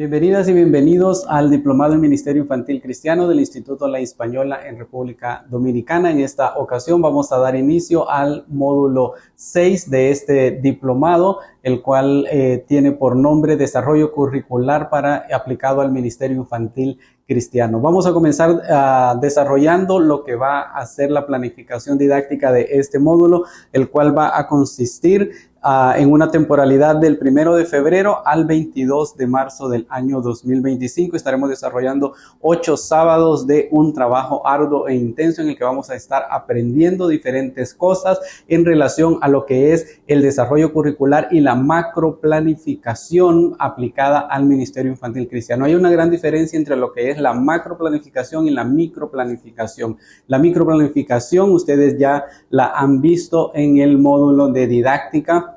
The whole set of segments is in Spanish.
Bienvenidas y bienvenidos al Diplomado en Ministerio Infantil Cristiano del Instituto La Hispaniola en República Dominicana. En esta ocasión vamos a dar inicio al módulo 6 de este diplomado, el cual tiene por nombre Desarrollo Curricular aplicado al Ministerio Infantil Cristiano. Vamos a comenzar desarrollando lo que va a ser la planificación didáctica de este módulo, el cual va a consistir en una temporalidad del 1 de febrero al 22 de marzo del año 2025. Estaremos desarrollando 8 sábados de un trabajo arduo e intenso en el que vamos a estar aprendiendo diferentes cosas en relación a lo que es el desarrollo curricular y la macroplanificación aplicada al Ministerio Infantil Cristiano. Hay una gran diferencia entre lo que es la macroplanificación y la microplanificación. La microplanificación ustedes ya la han visto en el módulo de didáctica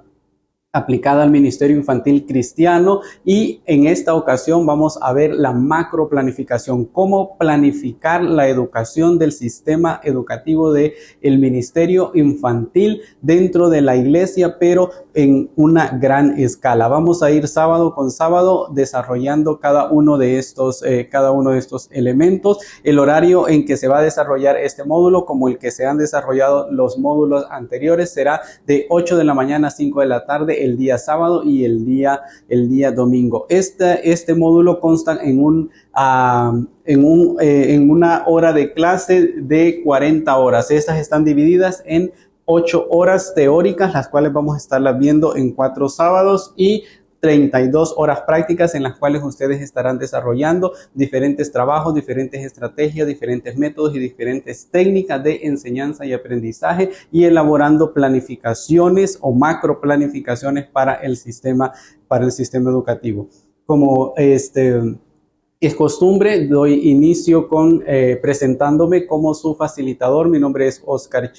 aplicada al Ministerio Infantil Cristiano, y en esta ocasión vamos a ver la macroplanificación, cómo planificar la educación del sistema educativo del Ministerio Infantil dentro de la iglesia, pero en una gran escala. Vamos a ir sábado con sábado desarrollando cada uno de estos elementos. El horario en que se va a desarrollar este módulo, como el que se han desarrollado los módulos anteriores, será de 8 de la mañana a 5 de la tarde el día sábado y el día domingo. Este módulo consta en una hora de clase de 40 horas. Estas están divididas en 8 horas teóricas, las cuales vamos a estarlas viendo en 4 sábados, y 32 horas prácticas en las cuales ustedes estarán desarrollando diferentes trabajos, diferentes estrategias, diferentes métodos y diferentes técnicas de enseñanza y aprendizaje, y elaborando planificaciones o macro planificaciones para el sistema educativo. Como es costumbre, doy inicio con presentándome como su facilitador. Mi nombre es Oscar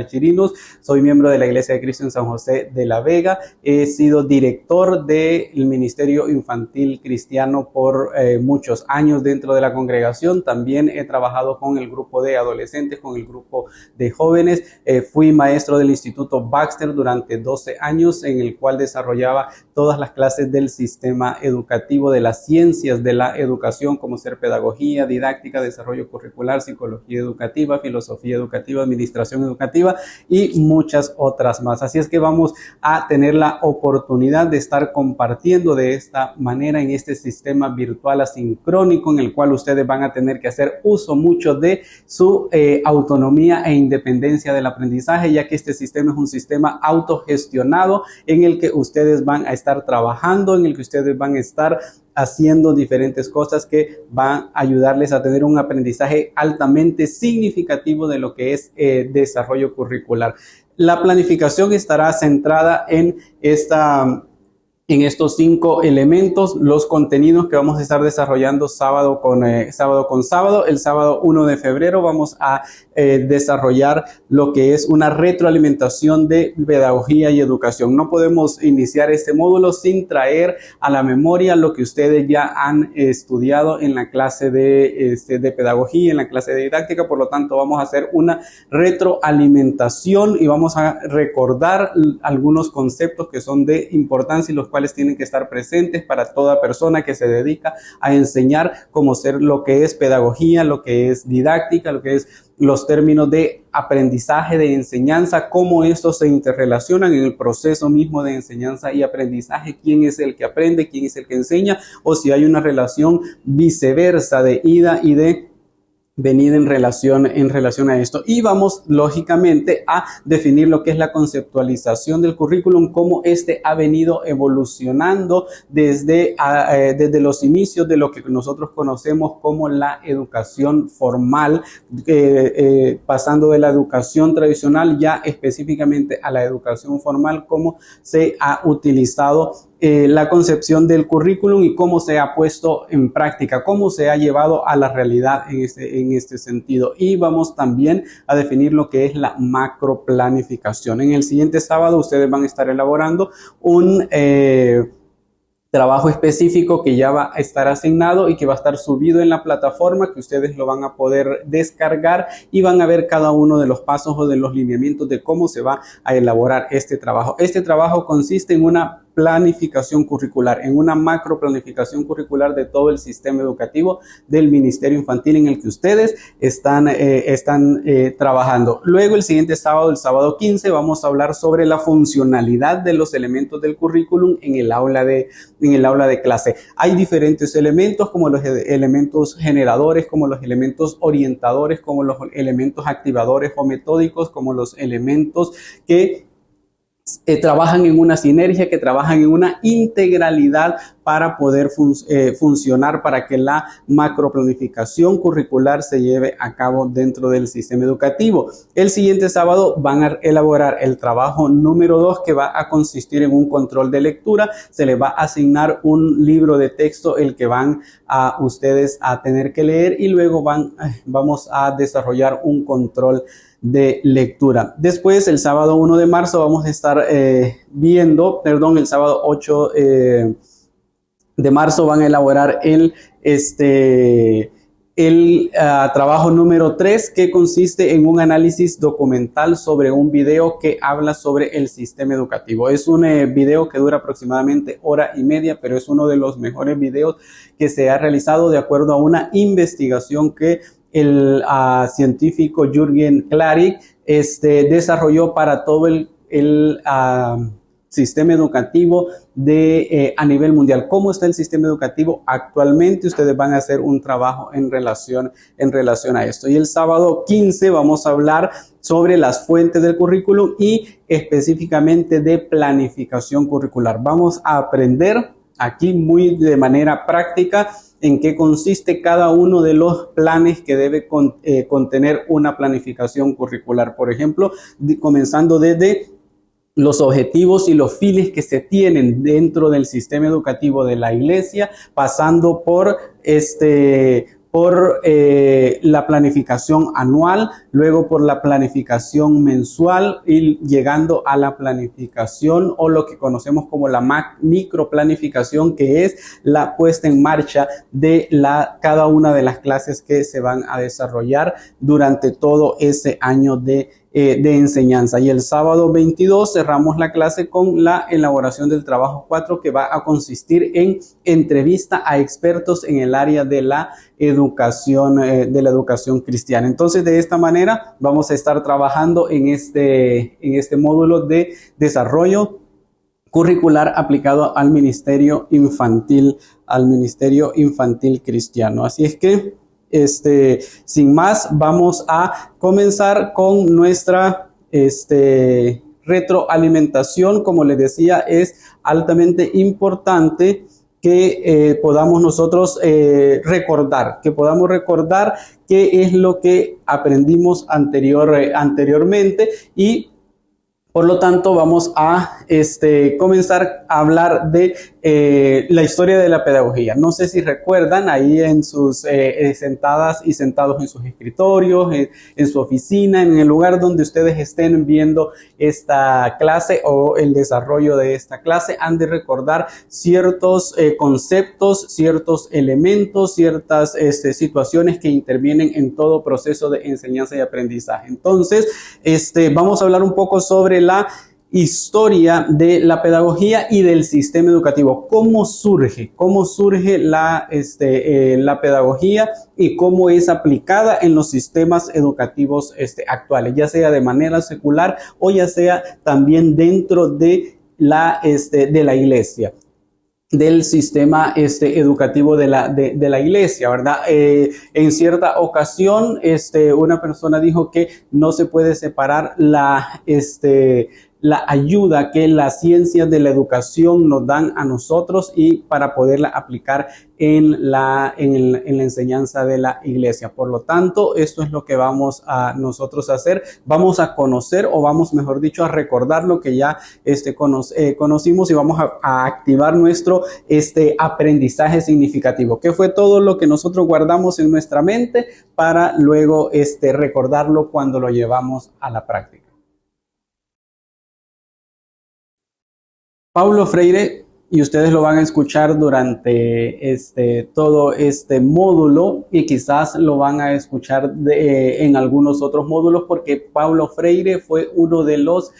Chirinos, soy miembro de la Iglesia de Cristo en San José de la Vega. He sido director del Ministerio Infantil Cristiano por muchos años dentro de la congregación. También he trabajado con el grupo de adolescentes, con el grupo de jóvenes. Fui maestro del Instituto Baxter durante 12 años, en el cual desarrollaba todas las clases del sistema educativo, de las ciencias de la educación, como ser pedagogía, didáctica, desarrollo curricular, psicología educativa, filosofía educativa, administración educativa y muchas otras más. Así es que vamos a tener la oportunidad de estar compartiendo de esta manera en este sistema virtual asincrónico, en el cual ustedes van a tener que hacer uso mucho de su autonomía e independencia del aprendizaje, ya que este sistema es un sistema autogestionado en el que ustedes van a estar trabajando, en el que ustedes van a estar haciendo diferentes cosas que van a ayudarles a tener un aprendizaje altamente significativo de lo que es desarrollo curricular. La planificación estará centrada en estos 5 elementos, los contenidos que vamos a estar desarrollando sábado con sábado. El sábado 1 de febrero vamos a desarrollar lo que es una retroalimentación de pedagogía y educación. No podemos iniciar este módulo sin traer a la memoria lo que ustedes ya han estudiado en la clase de pedagogía, en la clase de didáctica. Por lo tanto, vamos a hacer una retroalimentación y vamos a recordar algunos conceptos que son de importancia y los cuales tienen que estar presentes para toda persona que se dedica a enseñar, como ser lo que es pedagogía, lo que es didáctica, lo que es los términos de aprendizaje, de enseñanza, cómo estos se interrelacionan en el proceso mismo de enseñanza y aprendizaje, quién es el que aprende, quién es el que enseña, o si hay una relación viceversa de ida y de venida en relación a esto. Y vamos lógicamente a definir lo que es la conceptualización del currículum, cómo ha venido evolucionando desde los inicios de lo que nosotros conocemos como la educación formal, pasando de la educación tradicional ya específicamente a la educación formal, cómo se ha utilizado la concepción del currículum y cómo se ha puesto en práctica, cómo se ha llevado a la realidad en este sentido. Y vamos también a definir lo que es la macroplanificación. En el siguiente sábado ustedes van a estar elaborando un trabajo específico que ya va a estar asignado y que va a estar subido en la plataforma, que ustedes lo van a poder descargar y van a ver cada uno de los pasos o de los lineamientos de cómo se va a elaborar este trabajo. Este trabajo consiste en una planificación curricular, en una macro planificación curricular de todo el sistema educativo del Ministerio Infantil en el que ustedes están trabajando. Luego, el siguiente sábado, el sábado 15, vamos a hablar sobre la funcionalidad de los elementos del currículum en el aula de clase. Hay diferentes elementos, como los elementos generadores, como los elementos orientadores, como los elementos activadores o metódicos, como los elementos que trabajan en una sinergia, que trabajan en una integralidad para poder funcionar, para que la macroplanificación curricular se lleve a cabo dentro del sistema educativo. El siguiente sábado van a elaborar el trabajo número 2, que va a consistir en un control de lectura. Se les va a asignar un libro de texto, el que van a ustedes a tener que leer, y luego vamos a desarrollar un control de lectura. Después, el sábado 1 de marzo, vamos a estar el sábado 8 de marzo van a elaborar el trabajo número 3, que consiste en un análisis documental sobre un video que habla sobre el sistema educativo. Es un video que dura aproximadamente 1:30, pero es uno de los mejores videos que se ha realizado de acuerdo a una investigación que el científico Jürgen Klarik desarrolló para todo el sistema educativo a nivel mundial. ¿Cómo está el sistema educativo actualmente? Ustedes van a hacer un trabajo en relación a esto. Y el sábado 15 vamos a hablar sobre las fuentes del currículum y específicamente de planificación curricular. Vamos a aprender aquí muy de manera práctica en qué consiste cada uno de los planes que debe contener una planificación curricular. Por ejemplo, comenzando desde los objetivos y los fines que se tienen dentro del sistema educativo de la iglesia, pasando por la planificación anual, luego por la planificación mensual y llegando a la planificación o lo que conocemos como la microplanificación, que es la puesta en marcha de cada una de las clases que se van a desarrollar durante todo ese año de enseñanza. Y el sábado 22 cerramos la clase con la elaboración del trabajo 4, que va a consistir en entrevista a expertos en el área de la educación cristiana. Entonces, de esta manera vamos a estar trabajando en este módulo de desarrollo curricular aplicado al ministerio infantil cristiano. Así es que sin más, vamos a comenzar con nuestra retroalimentación. Como les decía, es altamente importante que podamos nosotros recordar qué es lo que aprendimos anteriormente, y por lo tanto vamos a comenzar a hablar de la historia de la pedagogía. No sé si recuerdan, ahí en sus sentadas y sentados en sus escritorios, en su oficina, en el lugar donde ustedes estén viendo esta clase o el desarrollo de esta clase, han de recordar ciertos conceptos, ciertos elementos, ciertas situaciones que intervienen en todo proceso de enseñanza y aprendizaje. Entonces, vamos a hablar un poco sobre la historia de la pedagogía y del sistema educativo. ¿Cómo surge la pedagogía y cómo es aplicada en los sistemas educativos actuales, ya sea de manera secular o ya sea también dentro de la iglesia, del sistema educativo de la iglesia, ¿verdad? En cierta ocasión, una persona dijo que no se puede separar la ayuda que las ciencias de la educación nos dan a nosotros y para poderla aplicar en la enseñanza de la iglesia. Por lo tanto, esto es lo que vamos a nosotros hacer. Vamos a conocer, o vamos, mejor dicho, a recordar lo que ya conocimos, y vamos a activar nuestro aprendizaje significativo, que fue todo lo que nosotros guardamos en nuestra mente para luego recordarlo cuando lo llevamos a la práctica. Paulo Freire y ustedes lo van a escuchar durante todo este módulo y quizás lo van a escuchar en algunos otros módulos, porque Paulo Freire fue uno de los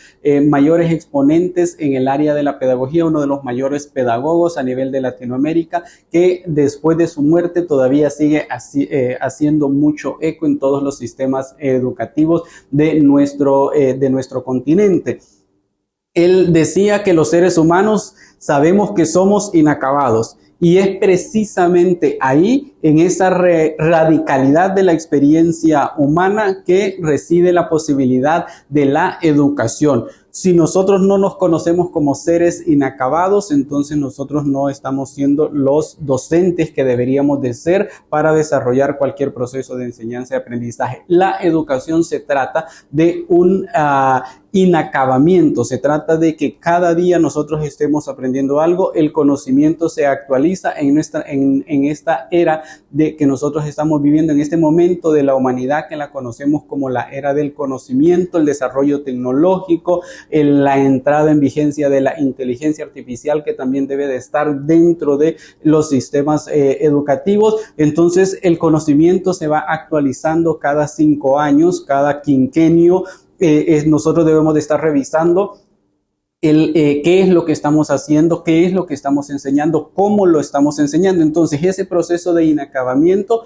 mayores exponentes en el área de la pedagogía, uno de los mayores pedagogos a nivel de Latinoamérica, que después de su muerte todavía sigue haciendo mucho eco en todos los sistemas educativos de nuestro continente. Él decía que los seres humanos sabemos que somos inacabados, y es precisamente ahí, en esa radicalidad de la experiencia humana, que reside la posibilidad de la educación. Si nosotros no nos conocemos como seres inacabados, entonces nosotros no estamos siendo los docentes que deberíamos de ser para desarrollar cualquier proceso de enseñanza y aprendizaje. La educación se trata de un inacabamiento, se trata de que cada día nosotros estemos aprendiendo algo, el conocimiento se actualiza en esta era de que nosotros estamos viviendo, en este momento de la humanidad que la conocemos como la era del conocimiento, el desarrollo tecnológico, la entrada en vigencia de la inteligencia artificial, que también debe de estar dentro de los sistemas educativos. Entonces el conocimiento se va actualizando cada 5 años, cada quinquenio. Nosotros debemos de estar revisando qué es lo que estamos haciendo, qué es lo que estamos enseñando, cómo lo estamos enseñando. Entonces ese proceso de inacabamiento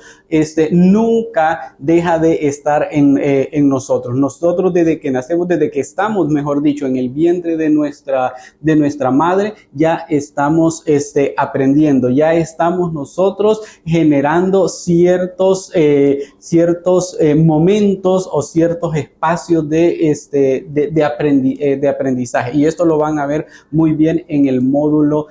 nunca deja de estar en nosotros. Nosotros desde que nacemos, desde que estamos, mejor dicho, en el vientre de nuestra madre, ya estamos aprendiendo, ya estamos nosotros generando ciertos momentos o ciertos espacios de aprendizaje. Y esto lo van a ver muy bien en el módulo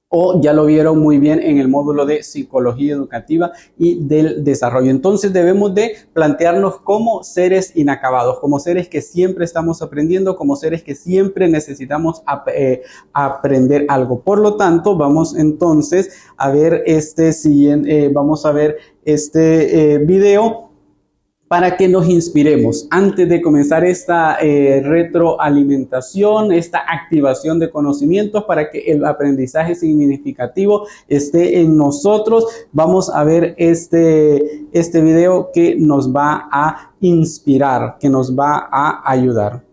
o ya lo vieron muy bien en el módulo de psicología educativa y del desarrollo. Entonces debemos de plantearnos como seres inacabados, como seres que siempre estamos aprendiendo, como seres que siempre necesitamos aprender algo. Por lo tanto, vamos entonces a ver este video para que nos inspiremos antes de comenzar esta retroalimentación, esta activación de conocimientos para que el aprendizaje significativo esté en nosotros. Vamos a ver este video que nos va a inspirar, que nos va a ayudar.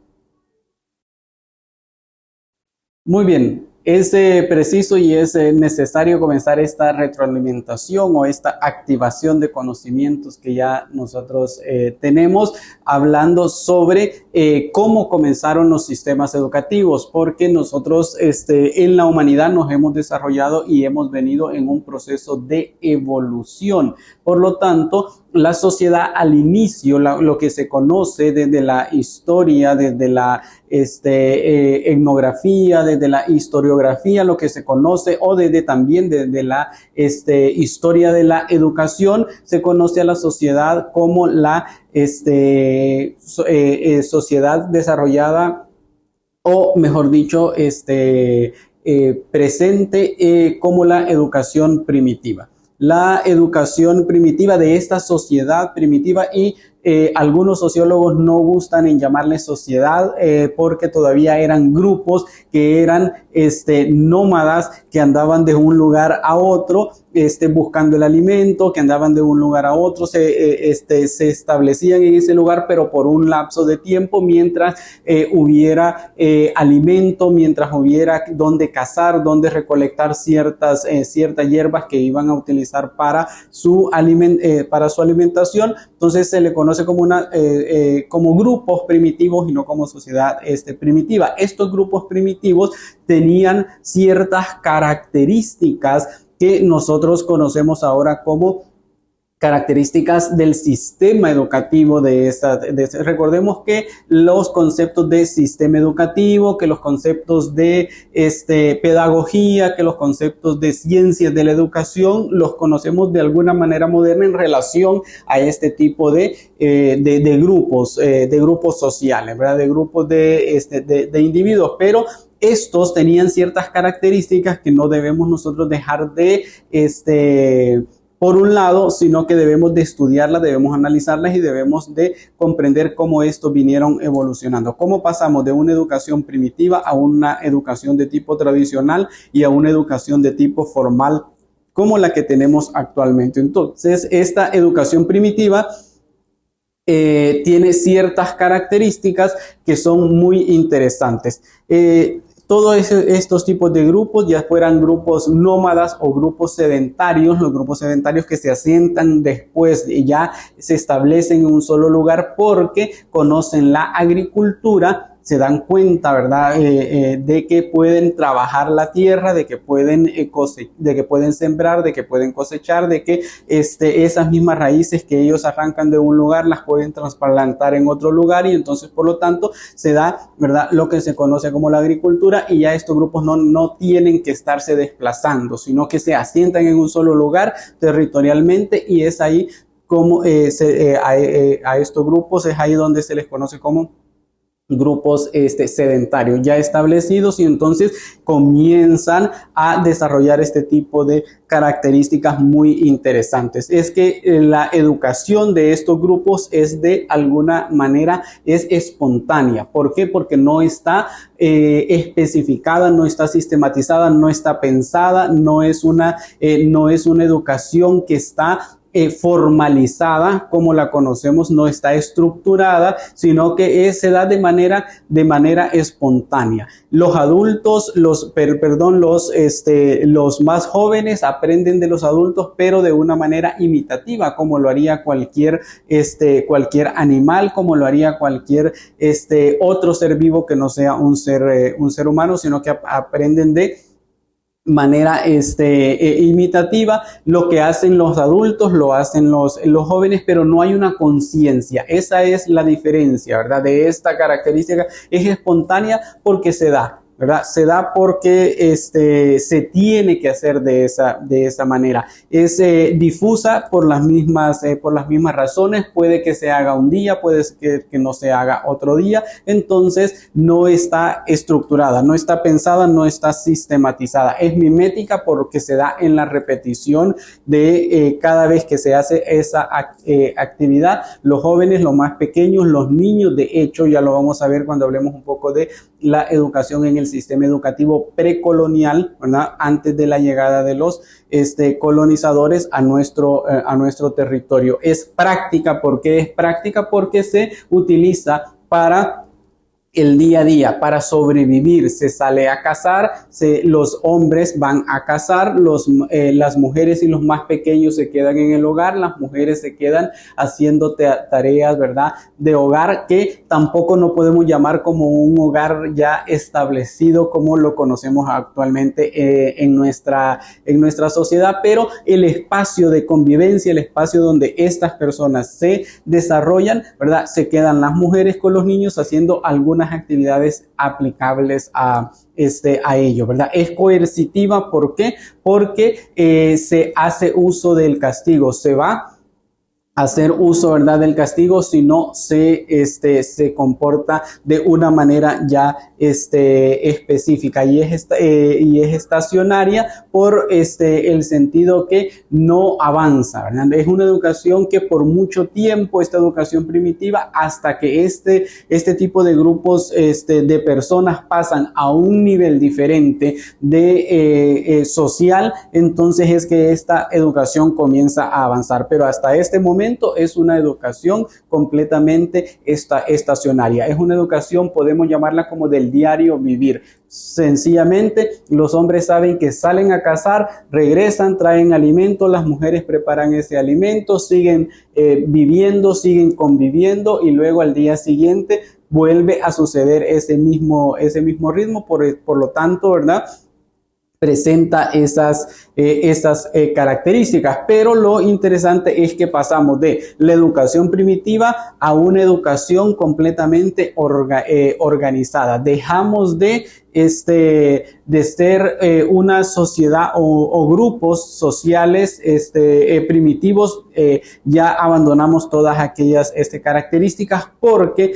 Muy bien. Es preciso y es necesario comenzar esta retroalimentación o esta activación de conocimientos que ya nosotros tenemos, hablando sobre cómo comenzaron los sistemas educativos, porque nosotros en la humanidad nos hemos desarrollado y hemos venido en un proceso de evolución. Por lo tanto, la sociedad al inicio, lo que se conoce desde la historia, desde la etnografía, desde la historiografía, lo que se conoce, o también desde la historia de la educación, se conoce a la sociedad como la sociedad desarrollada, o mejor dicho, presente como la educación primitiva. La educación primitiva de esta sociedad primitiva, y algunos sociólogos no gustan en llamarle sociedad porque todavía eran grupos que eran nómadas, que andaban de un lugar a otro buscando el alimento, que andaban de un lugar a otro, se establecían en ese lugar, pero por un lapso de tiempo, mientras hubiera alimento, mientras hubiera donde cazar, donde recolectar ciertas hierbas que iban a utilizar para su alimentación. Entonces se le conoce como grupos primitivos y no como sociedad primitiva. Estos grupos primitivos tenían ciertas características que nosotros conocemos ahora como características del sistema educativo recordemos que los conceptos de sistema educativo, que los conceptos de pedagogía, que los conceptos de ciencias de la educación los conocemos de alguna manera moderna en relación a este tipo de grupos sociales, ¿verdad? De grupos de individuos, pero estos tenían ciertas características que no debemos nosotros dejar de por un lado, sino que debemos de estudiarlas, debemos analizarlas y debemos de comprender cómo estos vinieron evolucionando. Cómo pasamos de una educación primitiva a una educación de tipo tradicional y a una educación de tipo formal como la que tenemos actualmente. Entonces, esta educación primitiva tiene ciertas características que son muy interesantes. Todos estos tipos de grupos, ya fueran grupos nómadas o grupos sedentarios, los grupos sedentarios que se asientan después y ya se establecen en un solo lugar porque conocen la agricultura, se dan cuenta, ¿verdad?, de que pueden trabajar la tierra, de que pueden sembrar, de que pueden cosechar, de que esas mismas raíces que ellos arrancan de un lugar las pueden trasplantar en otro lugar, y entonces por lo tanto se da, ¿verdad?, lo que se conoce como la agricultura, y ya estos grupos no tienen que estarse desplazando, sino que se asientan en un solo lugar territorialmente, y es ahí como a estos grupos es ahí donde se les conoce como grupos sedentarios ya establecidos, y entonces comienzan a desarrollar este tipo de características muy interesantes. Es que la educación de estos grupos es de alguna manera es espontánea. ¿Por qué? Porque no está especificada, no está sistematizada, no está pensada, no es una educación que está formalizada como la conocemos, no está estructurada, sino que se da de manera espontánea. Los adultos, los más jóvenes aprenden de los adultos, pero de una manera imitativa, como lo haría cualquier animal, como lo haría cualquier otro ser vivo que no sea un ser humano, sino que aprenden de manera imitativa. Lo que hacen los adultos lo hacen los jóvenes, pero no hay una conciencia. Esa es la diferencia, ¿verdad?, de esta característica. Es espontánea porque se da, ¿verdad? Se da porque se tiene que hacer de esa manera. Es difusa por las mismas razones. Puede que se haga un día, puede que no se haga otro día. Entonces no está estructurada, no está pensada, no está sistematizada. Es mimética porque se da en la repetición de cada vez que se hace esa actividad. Los jóvenes, los más pequeños, los niños, de hecho ya lo vamos a ver cuando hablemos un poco de la educación en el sistema educativo precolonial, ¿verdad?, antes de la llegada de los colonizadores a nuestro territorio. Es práctica. ¿Por qué es práctica? Porque se utiliza para el día a día, para sobrevivir. Se sale a cazar, los hombres van a cazar, las mujeres y los más pequeños se quedan en el hogar, las mujeres se quedan haciendo tareas, ¿verdad?, de hogar, que tampoco no podemos llamar como un hogar ya establecido como lo conocemos actualmente en nuestra sociedad, pero el espacio de convivencia, el espacio donde estas personas se desarrollan, ¿verdad?, se quedan las mujeres con los niños haciendo algunas actividades aplicables a ello, ¿verdad? Es coercitiva. ¿Por qué? Porque se hace uso del castigo. Se va a hacer uso, ¿verdad?, del castigo si no se comporta de una manera ya específica, y es estacionaria por el sentido que no avanza, ¿verdad? Es una educación que por mucho tiempo, esta educación primitiva, hasta que este tipo de grupos de personas pasan a un nivel diferente de social, entonces es que esta educación comienza a avanzar. Pero hasta este momento es una educación completamente estacionaria. Es una educación, podemos llamarla como del diario vivir. Sencillamente, los hombres saben que salen a cazar, regresan, traen alimento, las mujeres preparan ese alimento, siguen viviendo, siguen conviviendo, y luego al día siguiente vuelve a suceder ese mismo ritmo. Por lo tanto, ¿verdad?, presenta esas características. Pero lo interesante es que pasamos de la educación primitiva a una educación completamente organizada. Dejamos de ser una sociedad o grupos sociales primitivos. Ya abandonamos todas aquellas características, porque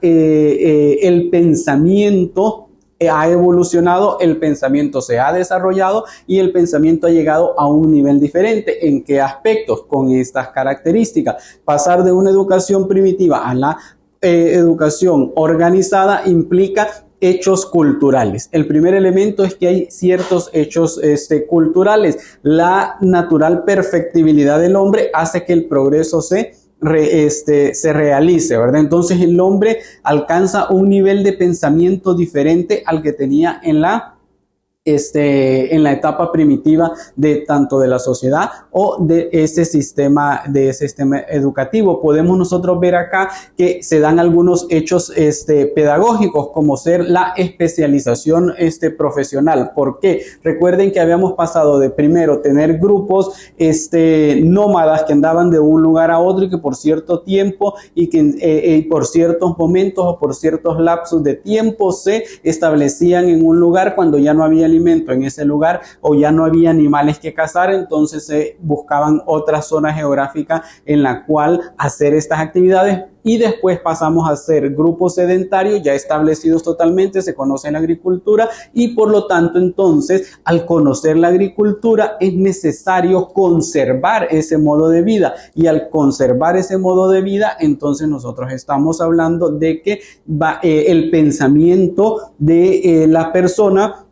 el pensamiento ha evolucionado, el pensamiento se ha desarrollado y el pensamiento ha llegado a un nivel diferente. ¿En qué aspectos? Con estas características. Pasar de una educación primitiva a la educación organizada implica hechos culturales. El primer elemento es que hay ciertos hechos culturales. La natural perfectibilidad del hombre hace que el progreso se realice, ¿verdad? Entonces el hombre alcanza un nivel de pensamiento diferente al que tenía en la etapa primitiva de tanto de la sociedad o de ese sistema educativo. Podemos nosotros ver acá que se dan algunos hechos pedagógicos, como ser la especialización profesional. ¿Por qué? Recuerden que habíamos pasado de primero tener grupos nómadas que andaban de un lugar a otro y que por cierto tiempo y que por ciertos momentos o por ciertos lapsos de tiempo se establecían en un lugar. Cuando ya no había alimento en ese lugar o ya no había animales que cazar, entonces se buscaban otra zona geográfica en la cual hacer estas actividades. Y después pasamos a ser grupos sedentarios ya establecidos totalmente, se conoce la agricultura y por lo tanto entonces al conocer la agricultura es necesario conservar ese modo de vida, y al conservar ese modo de vida entonces nosotros estamos hablando de que el pensamiento de la persona,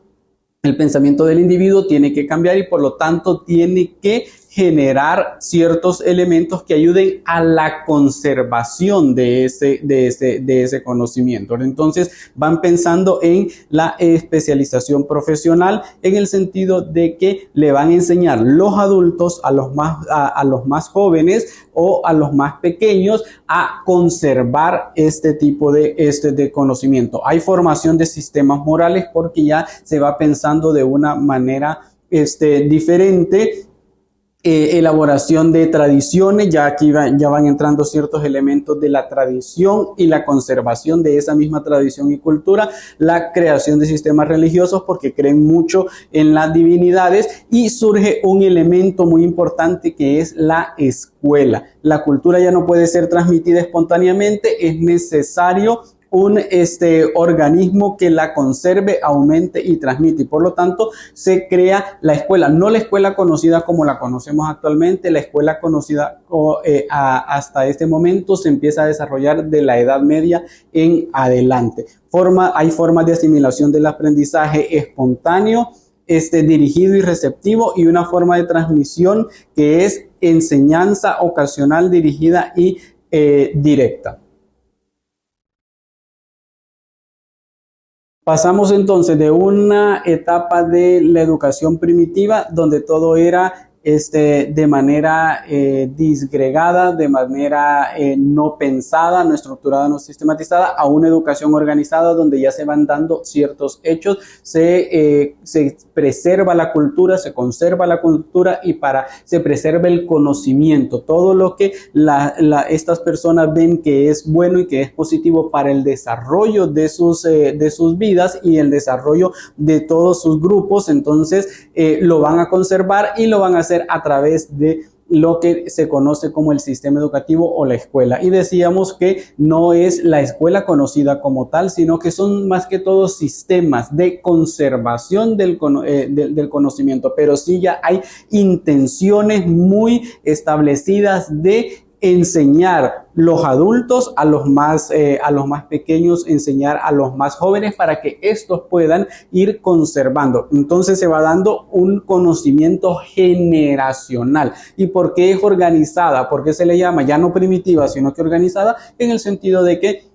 el pensamiento del individuo tiene que cambiar y por lo tanto tiene que generar ciertos elementos que ayuden a la conservación de ese conocimiento. Entonces van pensando en la especialización profesional en el sentido de que le van a enseñar los adultos a los más jóvenes o a los más pequeños a conservar este tipo de conocimiento. Hay formación de sistemas morales porque ya se va pensando de una manera diferente. Elaboración de tradiciones, ya aquí ya van entrando ciertos elementos de la tradición y la conservación de esa misma tradición y cultura, la creación de sistemas religiosos porque creen mucho en las divinidades, y surge un elemento muy importante que es la escuela. La cultura ya no puede ser transmitida espontáneamente, es necesario un organismo que la conserve, aumente y transmite, y por lo tanto se crea la escuela, no la escuela conocida como la conocemos actualmente. La escuela conocida hasta este momento se empieza a desarrollar de la Edad Media en adelante. Hay formas de asimilación del aprendizaje espontáneo, dirigido y receptivo, y una forma de transmisión que es enseñanza ocasional, dirigida y directa. Pasamos entonces de una etapa de la educación primitiva donde todo era de manera disgregada, de manera no pensada, no estructurada, no sistematizada, a una educación organizada donde ya se van dando ciertos hechos, se preserva la cultura, se conserva la cultura y se preserva el conocimiento, todo lo que estas personas ven que es bueno y que es positivo para el desarrollo de sus vidas y el desarrollo de todos sus grupos. Entonces lo van a conservar y lo van a hacer a través de lo que se conoce como el sistema educativo o la escuela. Y decíamos que no es la escuela conocida como tal, sino que son más que todo sistemas de conservación del conocimiento, pero sí ya hay intenciones muy establecidas de enseñar los adultos a los más pequeños, enseñar a los más jóvenes para que estos puedan ir conservando. Entonces se va dando un conocimiento generacional. ¿Y por qué es organizada? ¿Por qué se le llama ya no primitiva, sino que organizada? En el sentido de que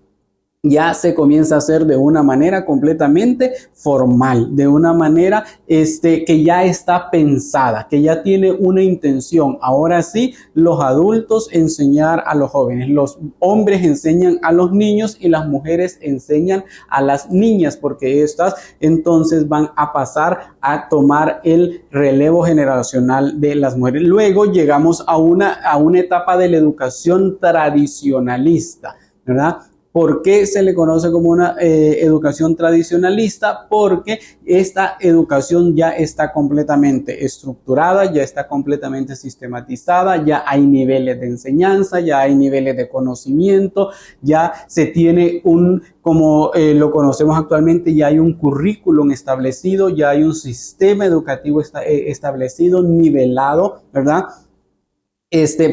ya se comienza a hacer de una manera completamente formal, de una manera que ya está pensada, que ya tiene una intención. Ahora sí, los adultos enseñar a los jóvenes, los hombres enseñan a los niños y las mujeres enseñan a las niñas, porque estas entonces van a pasar a tomar el relevo generacional de las mujeres. Luego llegamos a una etapa de la educación tradicionalista, ¿verdad? ¿Por qué se le conoce como una educación tradicionalista? Porque esta educación ya está completamente estructurada, ya está completamente sistematizada, ya hay niveles de enseñanza, ya hay niveles de conocimiento, ya se tiene como lo conocemos actualmente, ya hay un currículum establecido, ya hay un sistema educativo establecido, nivelado, ¿verdad?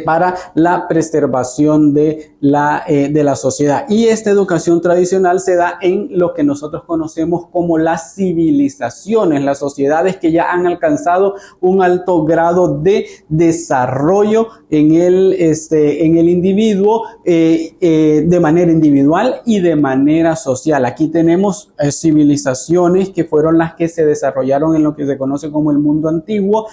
Para la preservación de la sociedad. Y esta educación tradicional se da en lo que nosotros conocemos como las civilizaciones, las sociedades que ya han alcanzado un alto grado de desarrollo en el individuo, de manera individual y de manera social. Aquí tenemos civilizaciones que fueron las que se desarrollaron en lo que se conoce como el mundo antiguo,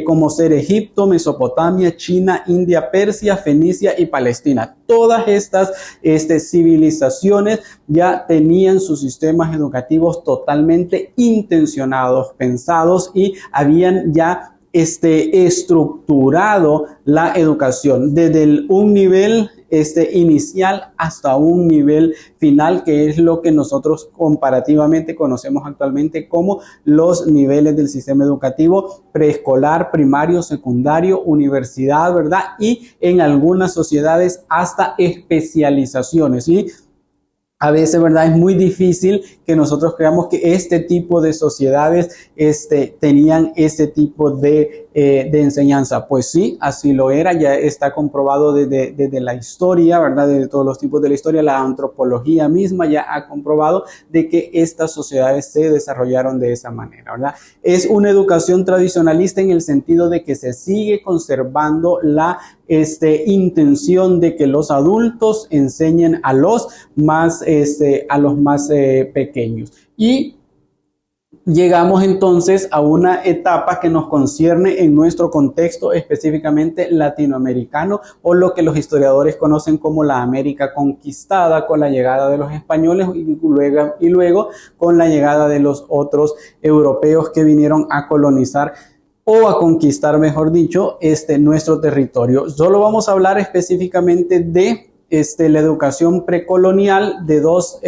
como ser Egipto, Mesopotamia, China, India, Persia, Fenicia y Palestina. Todas estas civilizaciones ya tenían sus sistemas educativos totalmente intencionados, pensados, y habían ya estructurado la educación desde un nivel inicial hasta un nivel final, que es lo que nosotros comparativamente conocemos actualmente como los niveles del sistema educativo: preescolar, primario, secundario, universidad, ¿verdad? Y en algunas sociedades hasta especializaciones, ¿sí? A veces, ¿verdad? Es muy difícil que nosotros creamos que este tipo de sociedades tenían ese tipo de enseñanza. Pues sí, así lo era, ya está comprobado desde la historia, ¿verdad? Desde todos los tipos de la historia. La antropología misma ya ha comprobado de que estas sociedades se desarrollaron de esa manera, ¿verdad? Es una educación tradicionalista en el sentido de que se sigue conservando la intención de que los adultos enseñen a los más pequeños. Y llegamos entonces a una etapa que nos concierne en nuestro contexto específicamente latinoamericano, o lo que los historiadores conocen como la América conquistada, con la llegada de los españoles y luego con la llegada de los otros europeos que vinieron a colonizar o a conquistar, mejor dicho, nuestro territorio. Solo vamos a hablar específicamente de la educación precolonial de dos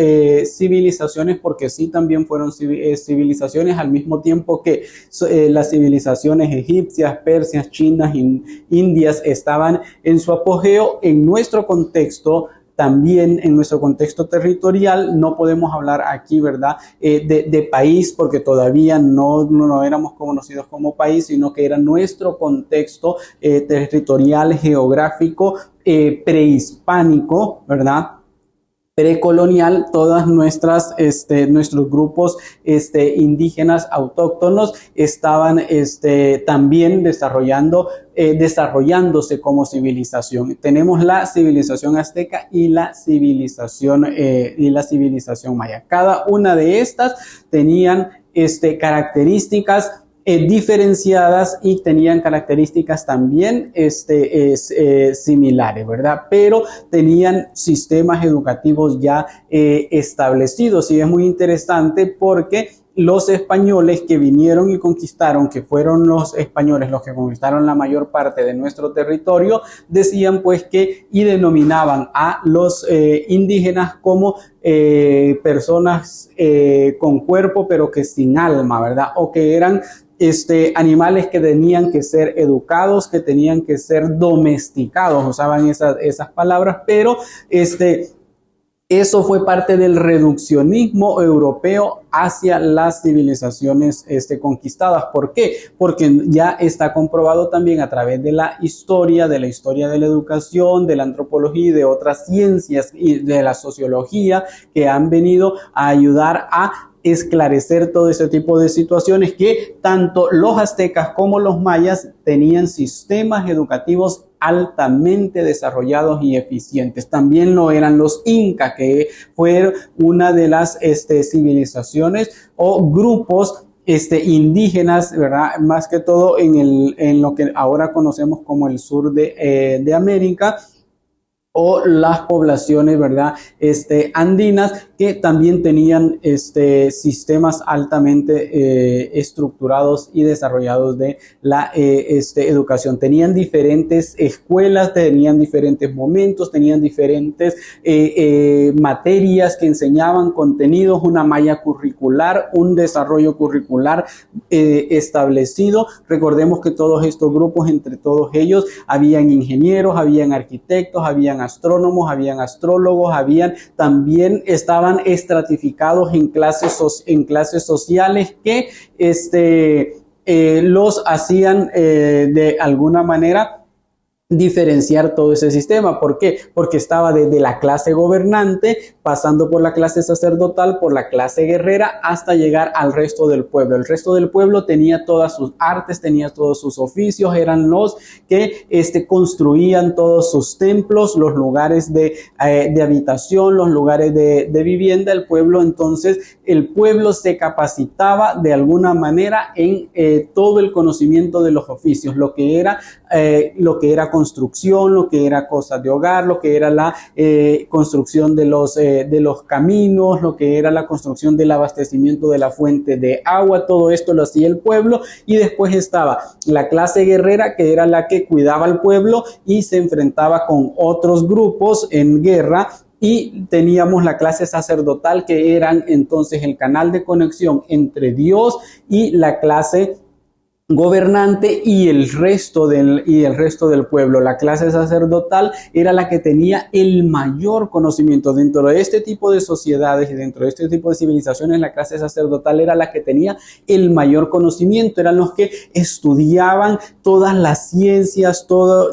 civilizaciones, porque sí también fueron civilizaciones al mismo tiempo que las civilizaciones egipcias, persias, chinas, indias estaban en su apogeo. En nuestro contexto, también en nuestro contexto territorial, no podemos hablar aquí, ¿verdad?, de país, porque todavía no éramos conocidos como país, sino que era nuestro contexto territorial, geográfico, prehispánico, ¿verdad?, precolonial. Todas nuestros grupos indígenas autóctonos estaban también desarrollándose como civilización. Tenemos la civilización azteca y la civilización maya. Cada una de estas tenían características diferenciadas y tenían características también similares, ¿verdad? Pero tenían sistemas educativos ya establecidos, y es muy interesante porque los españoles que vinieron y conquistaron, que fueron los españoles los que conquistaron la mayor parte de nuestro territorio, decían pues que y denominaban a los indígenas como personas con cuerpo pero que sin alma, ¿verdad? O que eran animales que tenían que ser educados, que tenían que ser domesticados, usaban esas palabras, pero eso fue parte del reduccionismo europeo hacia las civilizaciones conquistadas. ¿Por qué? Porque ya está comprobado también a través de la historia de la educación, de la antropología y de otras ciencias y de la sociología, que han venido a ayudar a esclarecer todo ese tipo de situaciones, que tanto los aztecas como los mayas tenían sistemas educativos altamente desarrollados y eficientes. También lo eran los incas, que fueron una de las civilizaciones o grupos indígenas, ¿verdad? Más que todo en lo que ahora conocemos como el sur de América, o las poblaciones, ¿verdad? Andinas, que también tenían sistemas altamente estructurados y desarrollados de la educación. Tenían diferentes escuelas, tenían diferentes momentos, tenían diferentes materias que enseñaban contenidos, una malla curricular, un desarrollo curricular establecido. Recordemos que todos estos grupos, entre todos ellos, habían ingenieros, habían arquitectos, habían astrónomos, habían astrólogos, también estaban estratificados en clases sociales que los hacían de alguna manera diferenciar todo ese sistema. ¿Por qué? Porque estaba desde la clase gobernante, pasando por la clase sacerdotal, por la clase guerrera, hasta llegar al resto del pueblo. El resto del pueblo tenía todas sus artes, tenía todos sus oficios, eran los que construían todos sus templos, los lugares de habitación, los lugares de vivienda. El pueblo, entonces, el pueblo se capacitaba de alguna manera en todo el conocimiento de los oficios, lo que era construcción, lo que era cosas de hogar, lo que era la construcción de los caminos, lo que era la construcción del abastecimiento de la fuente de agua. Todo esto lo hacía el pueblo. Y después estaba la clase guerrera, que era la que cuidaba al pueblo y se enfrentaba con otros grupos en guerra. Y teníamos la clase sacerdotal, que eran entonces el canal de conexión entre Dios y la clase gobernante y el resto del pueblo. La clase sacerdotal era la que tenía el mayor conocimiento. Dentro de este tipo de sociedades y dentro de este tipo de civilizaciones, la clase sacerdotal era la que tenía el mayor conocimiento. Eran los que estudiaban todas las ciencias,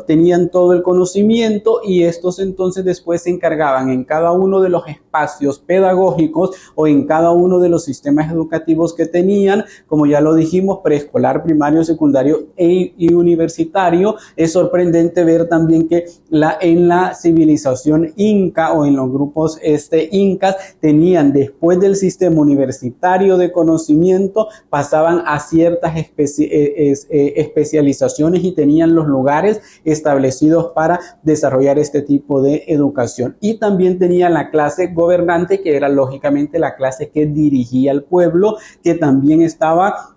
tenían todo el conocimiento, y estos entonces después se encargaban en cada uno de los espacios pedagógicos o en cada uno de los sistemas educativos que tenían, como ya lo dijimos, preescolar, primario, secundario y universitario. Es sorprendente ver también que en la civilización inca o en los grupos incas tenían, después del sistema universitario de conocimiento, pasaban a ciertas especializaciones y tenían los lugares establecidos para desarrollar este tipo de educación. Y también tenía la clase gobernante, que era lógicamente la clase que dirigía al pueblo, que también estaba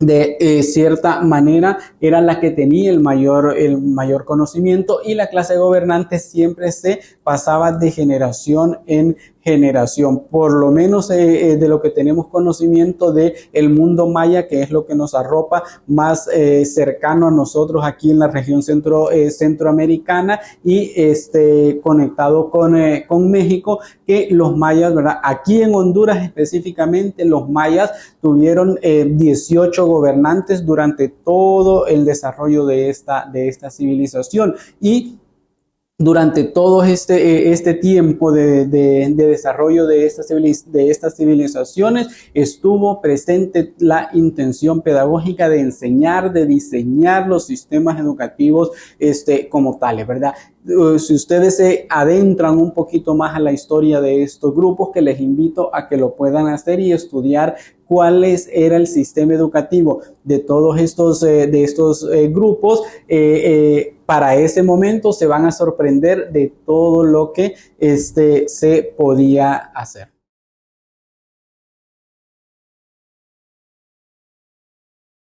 de cierta manera, era la que tenía el mayor conocimiento, y la clase gobernante siempre se pasaba de generación en generación. Por lo menos de lo que tenemos conocimiento de el mundo maya, que es lo que nos arropa más cercano a nosotros aquí en la región centroamericana y conectado con México, que los mayas, ¿verdad? Aquí en Honduras específicamente, los mayas tuvieron 18 gobernantes durante todo el desarrollo de esta civilización. Y durante todo este tiempo de desarrollo de estas civilizaciones estuvo presente la intención pedagógica de enseñar, de diseñar los sistemas educativos como tales, ¿verdad? Si ustedes se adentran un poquito más a la historia de estos grupos, que les invito a que lo puedan hacer y estudiar cuál era el sistema educativo de todos estos grupos, para ese momento se van a sorprender de todo lo que se podía hacer.